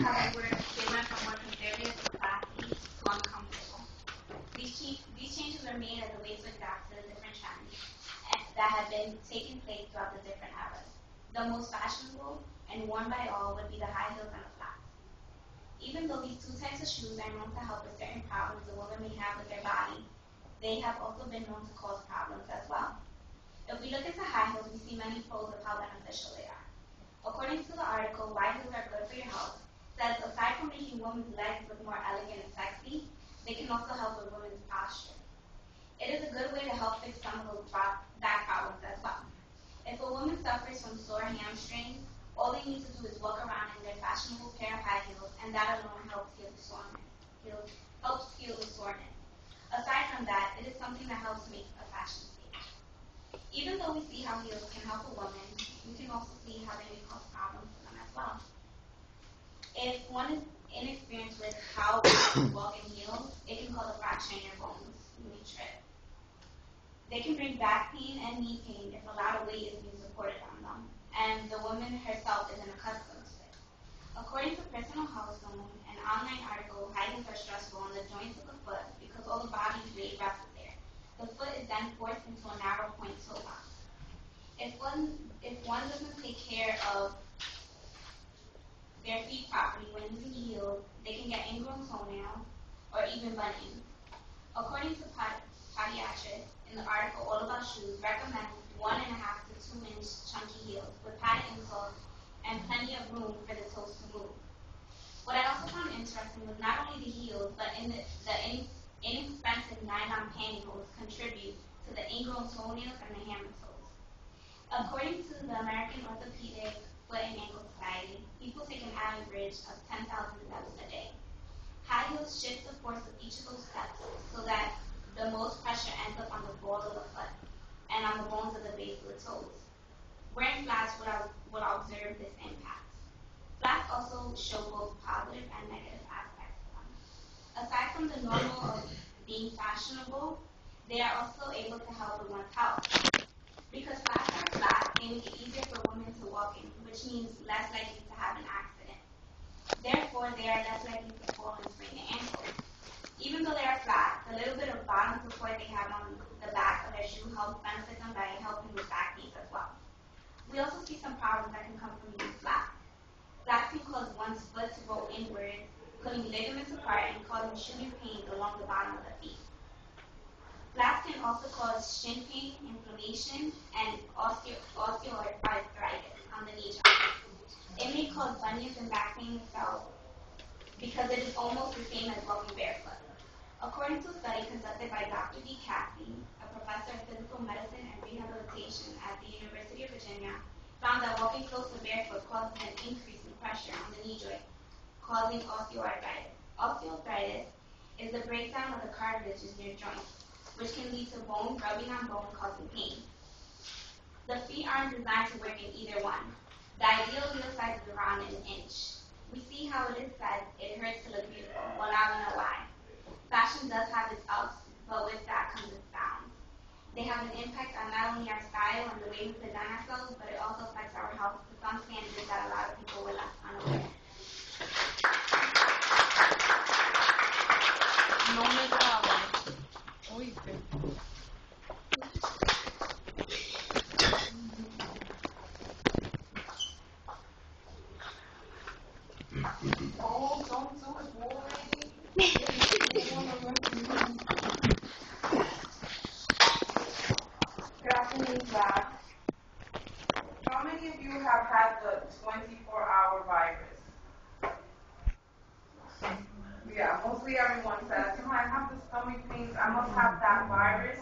how they went from more conservative to classy to uncomfortable. These changes were made as a way to adapt to the different trends that had been taking place throughout the different eras. The most fashionable and worn by all would be the high heels and the flats. Even though these two types of shoes are known to help with certain problems a woman may have with their body, they have also been known to cause problems as well. If we look into high heels, we see many pros of how beneficial they are. According to the article, Why Heels Are Good for Your Health, says aside from making women's legs look more elegant and sexy, they can also help with women's posture. It is a good way to help fix some of those back problems as well. If a woman suffers from sore hamstrings, all they need to do is walk around in their fashionable pair of high heels, and that alone helps heal the soreness. Aside from that, it is something that helps make a fashion statement. Even though we see how heels can help a woman, we can also see how they may cause problems for them as well. If one is inexperienced with how to walk in heels, it can cause a fracture in your bones. You may trip. They can bring back pain and knee pain if a lot of weight is being supported on them, and the woman herself isn't accustomed to it. According to Personal Health Zone, an online article, high heels are stressful on the joints of the foot because all the body's weight rests there. The foot is then forced into a narrow point toe box. If one doesn't take care of their feet properly when using heels, they can get ingrown toenails or even bunions. According to podiatrists, in the article All About Shoes, recommends 1.5 to 2 inch chunky heels with padded insoles and plenty of room for the toes to move. What I also found interesting was not only the heels, but the inexpensive nylon pantyhose contribute to the ingrown toenails and the hammer toes. According to the American Orthopedic Foot and Ankle Society, people take an average of 10,000 steps a day. High heels shift the force of each of those steps so that the most pressure ends up on the ball of the foot and on the bones of the base of the toes. Wearing flats would observe this impact. Flats also show both positive and negative aspects to them. Aside from the normal of being fashionable, they are also able to help with one's health. Because flats are flat, they make it easier for women to walk in, which means less likely to have an accident. Therefore, they are less likely to fall and sprain their ankles. Even though they are flat, the little bit of bottom support they have on the back of their shoe helps benefit them by helping with back pain as well. We also see some problems that can come from using flats. Flats can cause one's foot to roll inward, pulling ligaments apart and causing shooting pains along the bottom of the feet. Flats can also cause shin pain, inflammation, and osteoarthritis on the knee joint. It may cause bunions and back pain itself because it is almost the same as walking barefoot. According to a study conducted by Dr. D. Cassie, a professor of physical medicine and rehabilitation at the University of Virginia, found that walking close to barefoot causes an increase in pressure on the knee joint, causing osteoarthritis. Osteoarthritis is the breakdown of the cartilages near joints, which can lead to bone rubbing on bone causing pain. The feet aren't designed to work in either one. The ideal heel size is around an inch. We see how it is said it hurts to look beautiful. Well, now we know why. Fashion does have its ups, but with that comes its downs. They have an impact on not only our style and the way we present ourselves, but it also affects our health to some standards that a lot of people were left unaware. No me grabas. Oíste. Oh, don't do it, boy. Good afternoon, class. How many of you have had the 24-hour virus? Yeah, mostly everyone says, I have the stomach pains, I must have that virus.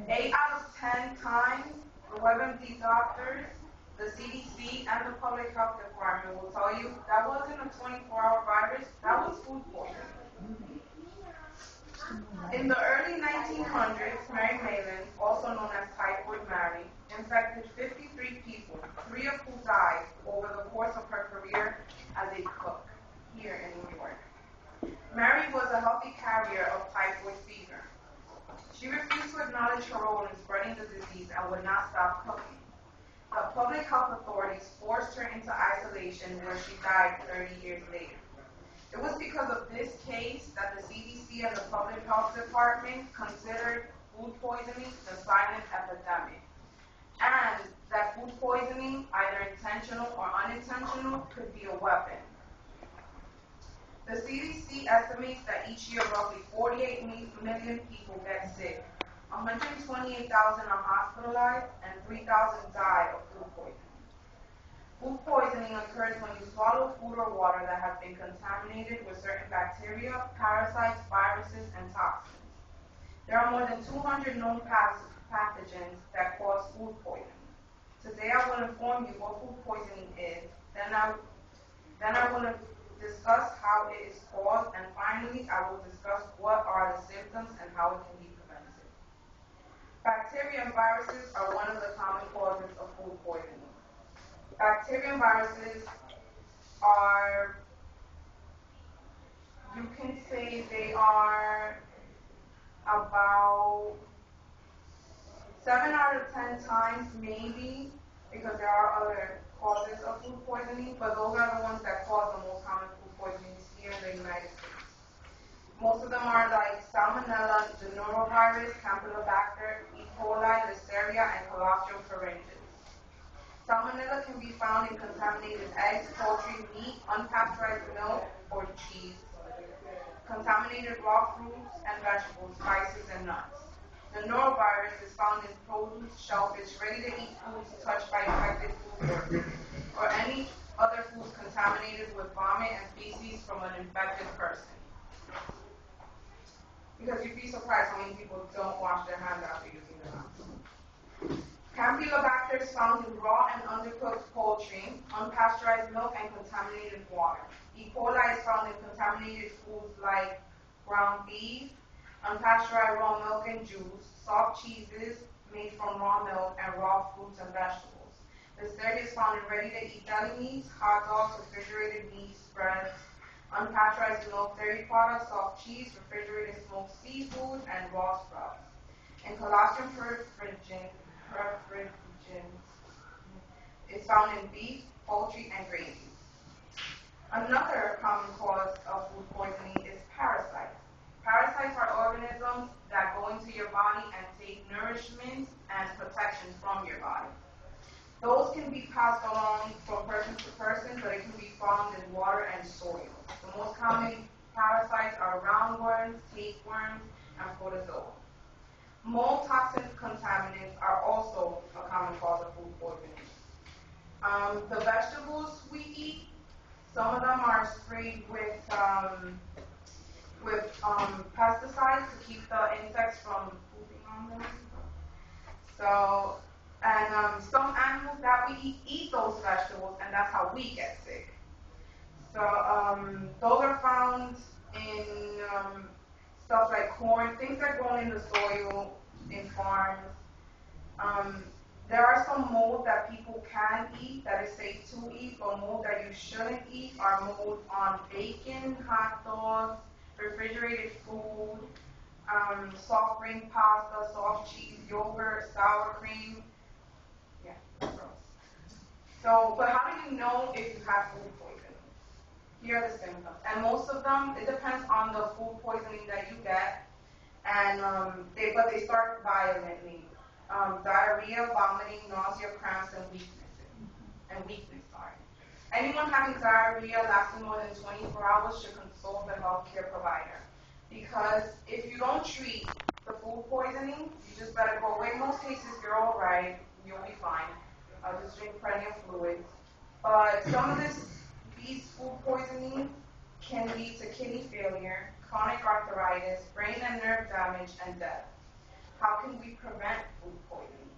8 out of 10 times, the WebMD doctors, the CDC, and the Public Health Department will tell you that wasn't a 24-hour virus, that was food poisoning. In the early 1900s, Mary Maitland, also known as Typhoid Mary, infected 53 people, 3 of who died over the course of her career as a cook here in New York. Mary was a healthy carrier of typhoid fever. She refused to acknowledge her role in spreading the disease and would not stop cooking. The public health authorities forced her into isolation where she died 30 years later. It was because of this case that the CDC and the Public Health Department considered food poisoning the silent epidemic, and that food poisoning, either intentional or unintentional, could be a weapon. The CDC estimates that each year roughly 48 million people get sick. 128,000 are hospitalized and 3,000 die of food poisoning. Food poisoning occurs when you swallow food or water that has been contaminated with certain bacteria, parasites, viruses, and toxins. There are more than 200 known pathogens that cause food poisoning. Today I will inform you what food poisoning is, then I will discuss how it is caused, and finally I will discuss what are the symptoms and how it can be prevented. Bacteria and viruses are one of the common causes of food poisoning. Bacteria and viruses are, you can say they are about 7 out of 10 times maybe, because there are other causes of food poisoning, but those are the ones that cause the most common food poisonings here in the United States. Most of them are like Salmonella, the norovirus, Campylobacter, E. coli, Listeria, and Colostrum pharyngeus. Salmonella can be found in contaminated eggs, poultry, meat, unpasteurized milk, or cheese, contaminated raw fruits and vegetables, spices, and nuts. The norovirus is found in produce, shellfish, ready-to-eat foods touched by infected food or any other foods contaminated with vomit and feces from an infected person. Because you'd be surprised how many people don't wash their hands after using the mouth. Campylobacter is found in raw and undercooked poultry, unpasteurized milk, and contaminated water. E. coli is found in contaminated foods like ground beef, unpasteurized raw milk and juice, soft cheeses made from raw milk, and raw fruits and vegetables. Listeria is found in ready-to-eat deli meats, hot dogs, refrigerated meats, breads, unpasteurized milk, dairy products, soft cheese, refrigerated smoked seafood, and raw sprouts. And Colostrum pharyngeus is found in beef, poultry, and gravy. Another common cause of food poisoning is parasites. Parasites are organisms that go into your body and take nourishment and protection from your body. Those can be passed along from person to person, but it can be found in water and soil. The most common parasites are roundworms, tapeworms, and protozoa. Mold toxin contaminants are also a common cause of food poisoning. The vegetables we eat, some of them are sprayed with pesticides to keep the insects from pooping on them. So, and some animals that we eat those vegetables, and that's how we get sick. So those are found in stuff like corn, things that grow in the soil, in farms. There are some mold that people can eat that is safe to eat, but mold that you shouldn't eat are mold on bacon, hot dogs, refrigerated food, soft grain pasta, soft cheese, yogurt, sour cream. Yeah, gross. So, but how do you know if you have food poisoning? Here are the symptoms. And most of them, it depends on the food poisoning that you get. And but they start violently. Diarrhea, vomiting, nausea, cramps, and weakness. Anyone having diarrhea lasting more than 24 hours should consult a healthcare provider. Because if you don't treat the food poisoning, you just better go away. In most cases, you're all right. You'll be fine. Just drink plenty of fluids. But some of these food poisoning can lead to kidney failure, chronic arthritis, brain and nerve damage, and death. How can we prevent food poisoning?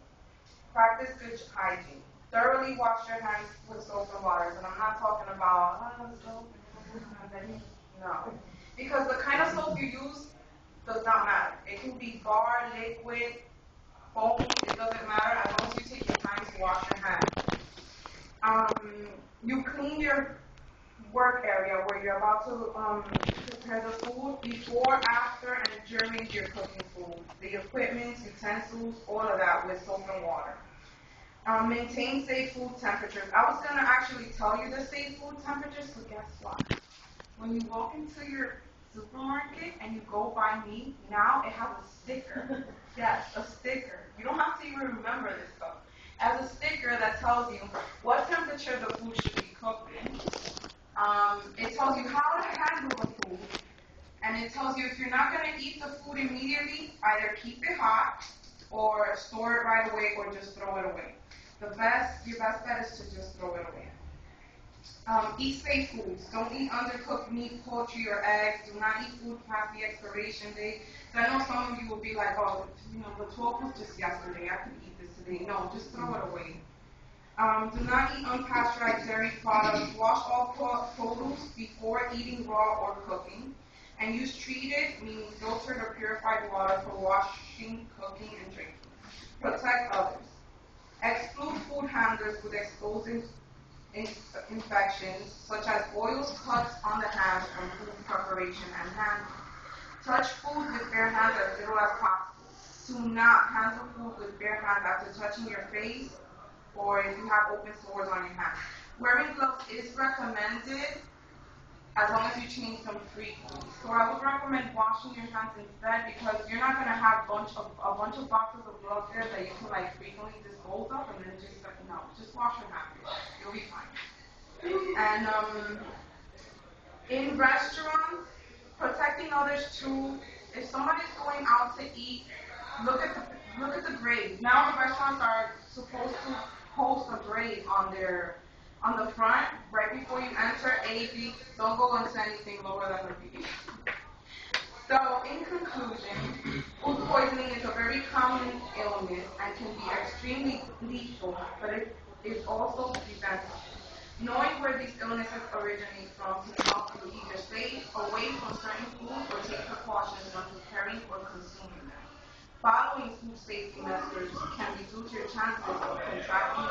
Practice good hygiene. Thoroughly wash your hands with soap and water. And I'm not talking about, soap. No. Because the kind of soap you use does not matter. It can be bar, liquid, foam, it doesn't matter as long as you take your time to wash your hands. You clean your work area where you're about to prepare the food before, after, and during your cooking food. The equipment, utensils, all of that with soap and water. Maintain safe food temperatures. I was going to actually tell you the safe food temperatures, but guess what? When you walk into your supermarket and you go buy meat, now it has a sticker. Yes, a sticker. You don't have to even remember this stuff. It has a sticker that tells you what temperature the food should be cooked in. It tells you how to handle the food. And it tells you if you're not going to eat the food immediately, either keep it hot or store it right away or just throw it away. Your best bet is to just throw it away. Eat safe foods. Don't eat undercooked meat, poultry, or eggs. Do not eat food past the expiration date. So I know some of you will be like, oh, the 12th was just yesterday. I could eat this today. No, just throw it away. Do not eat unpasteurized dairy products. Wash all produce before eating raw or cooking. And use treated, meaning filtered or purified water for washing, cooking, and drinking. Protect others. Exclude food handlers with exposing infections, such as boils, cuts on the hands from food preparation and handling. Touch food with bare hands as little as possible. Do not handle food with bare hands after touching your face or if you have open sores on your hands. Wearing gloves is recommended as long as you change them frequently. So I would recommend washing your hands instead because you're not going to have a bunch of boxes of gloves there that you can frequently dispose of and then just wash your hands. You'll be fine. And in restaurants, protecting others too. If somebody's going out to eat, look at the grade. Now the restaurants are supposed to post a grade on the front, right before you enter, A, B. Don't go into anything lower than a B. So, in conclusion, food poisoning is a very common illness and can be extremely lethal, but it is also preventable. Knowing where these illnesses originate from can help you either stay away from certain foods or take precautions when preparing or consuming them. Following food safety measures can reduce your chances of contracting